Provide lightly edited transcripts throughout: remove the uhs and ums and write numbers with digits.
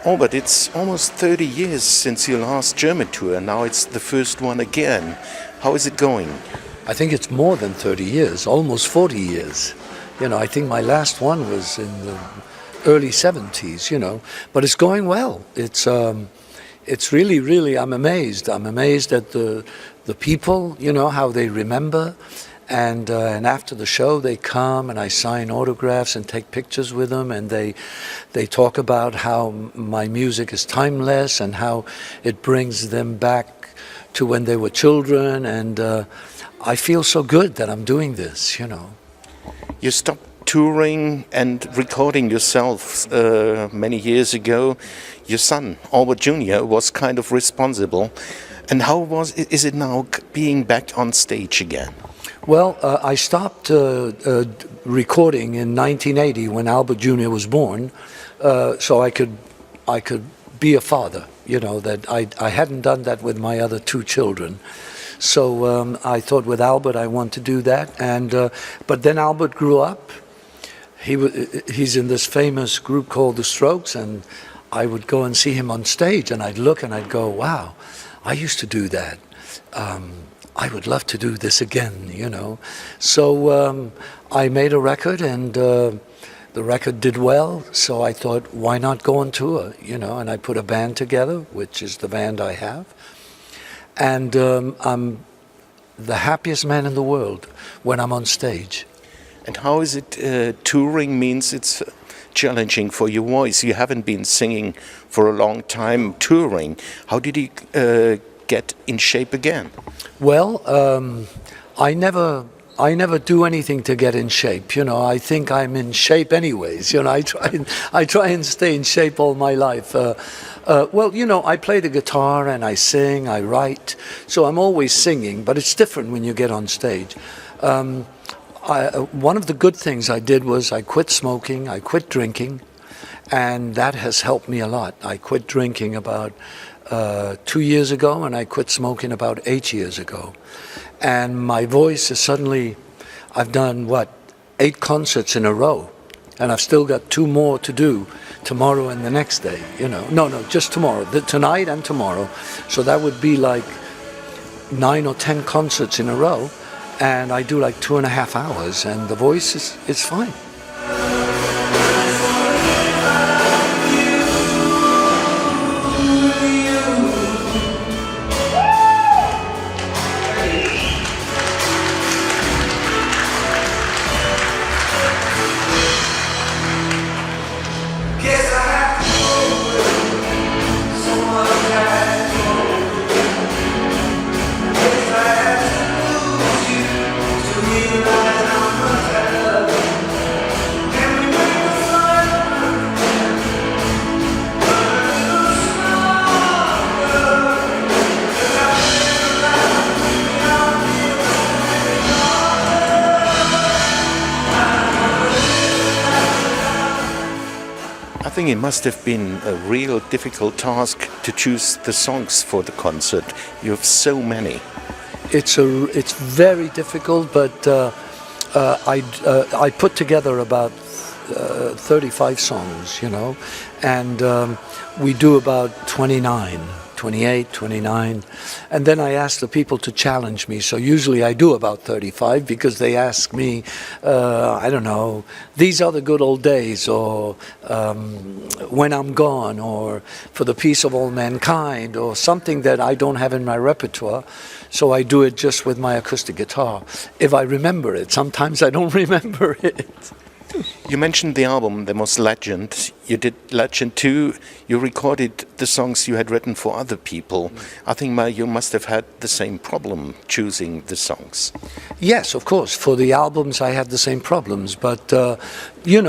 Oh, but it's almost 30 years since your last German tour. Now it's the first one again. How is it going? I think it's more than 30 years, almost 40 years. I think my last one was in the early 70s, but it's going well. It's really, I'm amazed. I'm amazed at the people, how they remember. And after the show, they come and I sign autographs and take pictures with them, and they talk about how my music is timeless and how it brings them back to when they were children. And I feel so good that I'm doing this, You stopped touring and recording yourself many years ago. Your son, Albert Jr., was kind of responsible. And how is it now being back on stage again? Well, I stopped recording in 1980 when Albert Jr. was born, so I could be a father. That I hadn't done that with my other two children. So I thought with Albert I want to do that, but then Albert grew up. He's in this famous group called the Strokes, and I would go and see him on stage, and I'd look and I'd go, wow, I used to do that. I would love to do this again, So I made a record, and the record did well, so I thought, why not go on tour, And I put a band together, which is the band I have. And I'm the happiest man in the world when I'm on stage. And how is it, touring means it's challenging for your voice? You haven't been singing for a long time, touring. How did you get in shape again? Well, I never do anything to get in shape. I think I'm in shape anyways. I try and stay in shape all my life. I play the guitar and I sing, I write, so I'm always singing, but it's different when you get on stage. One of the good things I did was I quit smoking, I quit drinking, and that has helped me a lot. I quit drinking about 2 years ago, and I quit smoking about 8 years ago. And my voice is suddenly, I've done 8 concerts in a row, and I've still got 2 more to do tomorrow and the next day, No, just tomorrow, tonight and tomorrow. So that would be like 9 or 10 concerts in a row, and I do like 2.5 hours, and the voice is fine. I think it must have been a real difficult task to choose the songs for the concert. You have so many. It's very difficult, but I put together about 35 songs, and we do about 28, 29, and then I ask the people to challenge me. So usually I do about 35 because they ask me, I don't know, these are the good old days, or when I'm gone, or for the peace of all mankind, or something that I don't have in my repertoire. So I do it just with my acoustic guitar, if I remember it. Sometimes I don't remember it. You mentioned the album, there was Legend. You did Legend 2. You recorded the songs you had written for other people. I think you must have had the same problem choosing the songs. Yes, of course. For the albums, I had the same problems. But you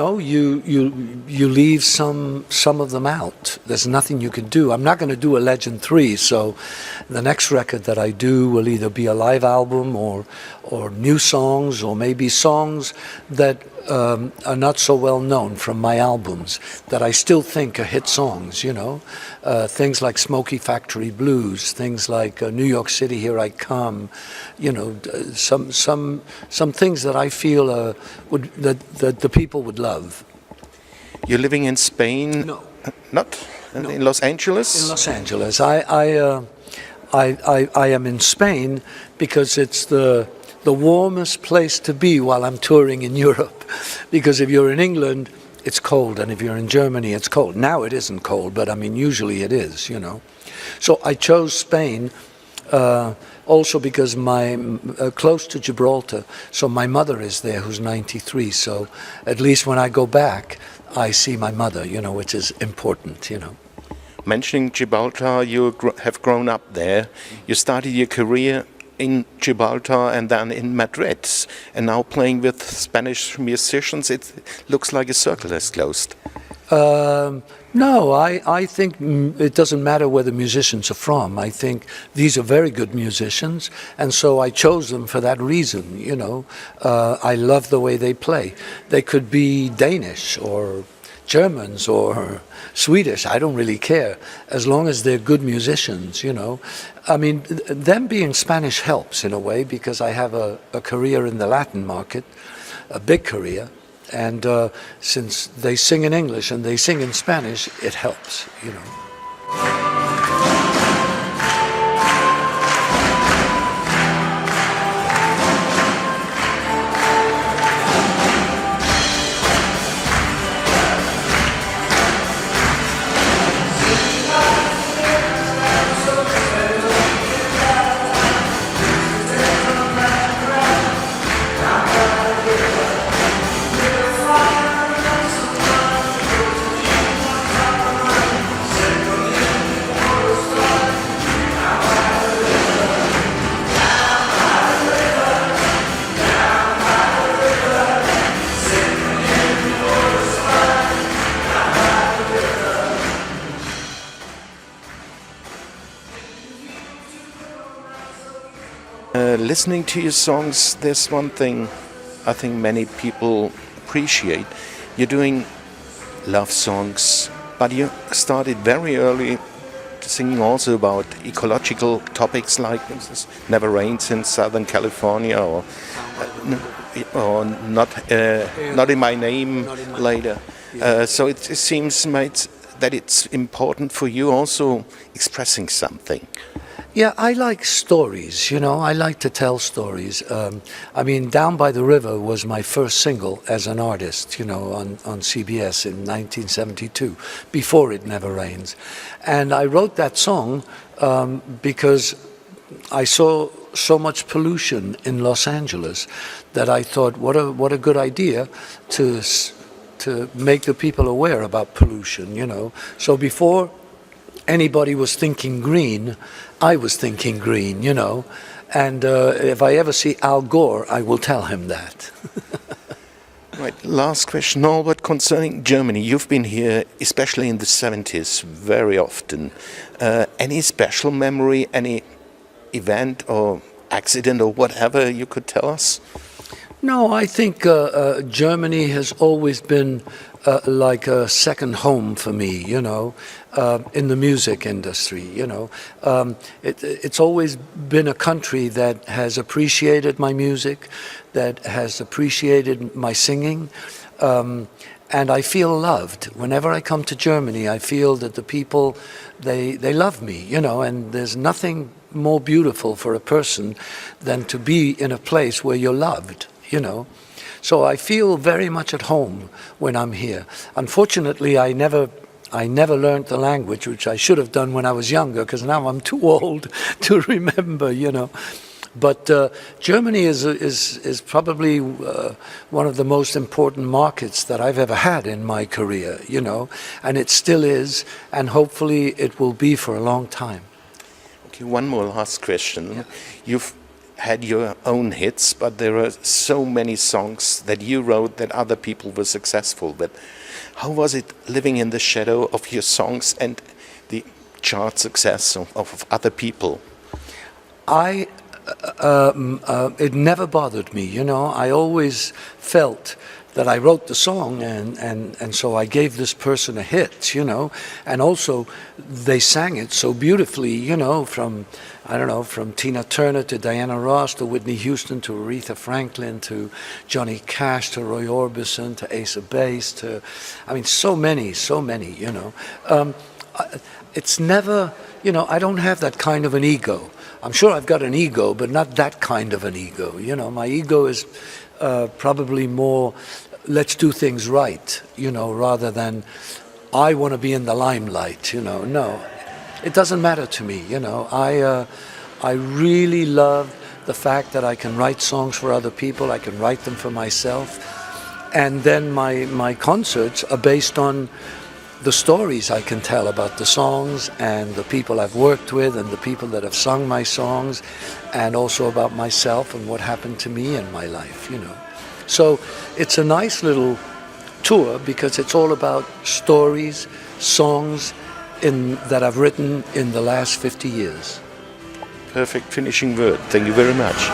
leave some of them out. There's nothing you can do. I'm not going to do a Legend 3. So the next record that I do will either be a live album or new songs, or maybe songs that are not so well known from my albums that I still think are hit songs, things like Smoky Factory Blues, things like New York City, Here I Come, some things that I feel that the people would love. You're living in Spain? No, Not in Los Angeles? In Los Angeles. I am in Spain because it's the warmest place to be while I'm touring in Europe. Because if you're in England, it's cold, and if you're in Germany, it's cold. Now it isn't cold, but I mean, usually it is, you know. So I chose Spain also because my close to Gibraltar, so my mother is there, who's 93. So at least when I go back, I see my mother, you know, which is important, you know. Mentioning Gibraltar, you have grown up there. You started your career in Gibraltar and then in Madrid, and now playing with Spanish musicians. It looks like a circle has closed. No, I think it doesn't matter where the musicians are from. I think these are very good musicians, and so I chose them for that reason, you know. I love the way they play. They could be Danish or Germans or Swedish, I don't really care, as long as they're good musicians, you know. I mean, them being Spanish helps in a way, because I have a career in the Latin market, a big career, and since they sing in English and they sing in Spanish, it helps, you know. Listening to your songs, there's one thing I think many people appreciate. You're doing love songs, but you started very early singing also about ecological topics like Never Rains in Southern California, or not in My Name later. So it seems, mate, that it's important for you also expressing something. Yeah, I like stories, you know, I like to tell stories. I mean, Down by the River was my first single as an artist, you know, on CBS in 1972, before It Never Rains. And I wrote that song because I saw so much pollution in Los Angeles that I thought, what a good idea to make the people aware about pollution, you know. So before anybody was thinking green, I was thinking green, you know. And if I ever see Al Gore, I will tell him that. Right, last question, Albert, concerning Germany. You've been here, especially in the 70s, very often. Any special memory, any event or accident or whatever you could tell us? No, I think Germany has always been like a second home for me, you know, in the music industry, you know. It's always been a country that has appreciated my music, that has appreciated my singing, and I feel loved. Whenever I come to Germany, I feel that the people, they love me, you know, and there's nothing more beautiful for a person than to be in a place where you're loved, you know. So I feel very much at home when I'm here. Unfortunately, I never learned the language, which I should have done when I was younger, because now I'm too old to remember, you know. But Germany is probably one of the most important markets that I've ever had in my career, you know, and it still is, and hopefully it will be for a long time. Okay, one more last question. Yeah. You've had your own hits, but there are so many songs that you wrote that other people were successful with. How was it living in the shadow of your songs and the chart success of other people? It never bothered me, you know. I always felt that I wrote the song, and so I gave this person a hit, you know, and also they sang it so beautifully, you know, from, I don't know, from Tina Turner to Diana Ross to Whitney Houston to Aretha Franklin to Johnny Cash to Roy Orbison to Ace of Base to, I mean, so many, you know. It's never, you know, I don't have that kind of an ego. I'm sure I've got an ego, but not that kind of an ego. You know, my ego is probably more, let's do things right, you know, rather than I want to be in the limelight, you know. No, it doesn't matter to me, you know. I really love the fact that I can write songs for other people, I can write them for myself, and then my concerts are based on the stories I can tell about the songs and the people I've worked with and the people that have sung my songs, and also about myself and what happened to me in my life, you know. So it's a nice little tour because it's all about stories, songs that I've written in the last 50 years. Perfect finishing word. Thank you very much.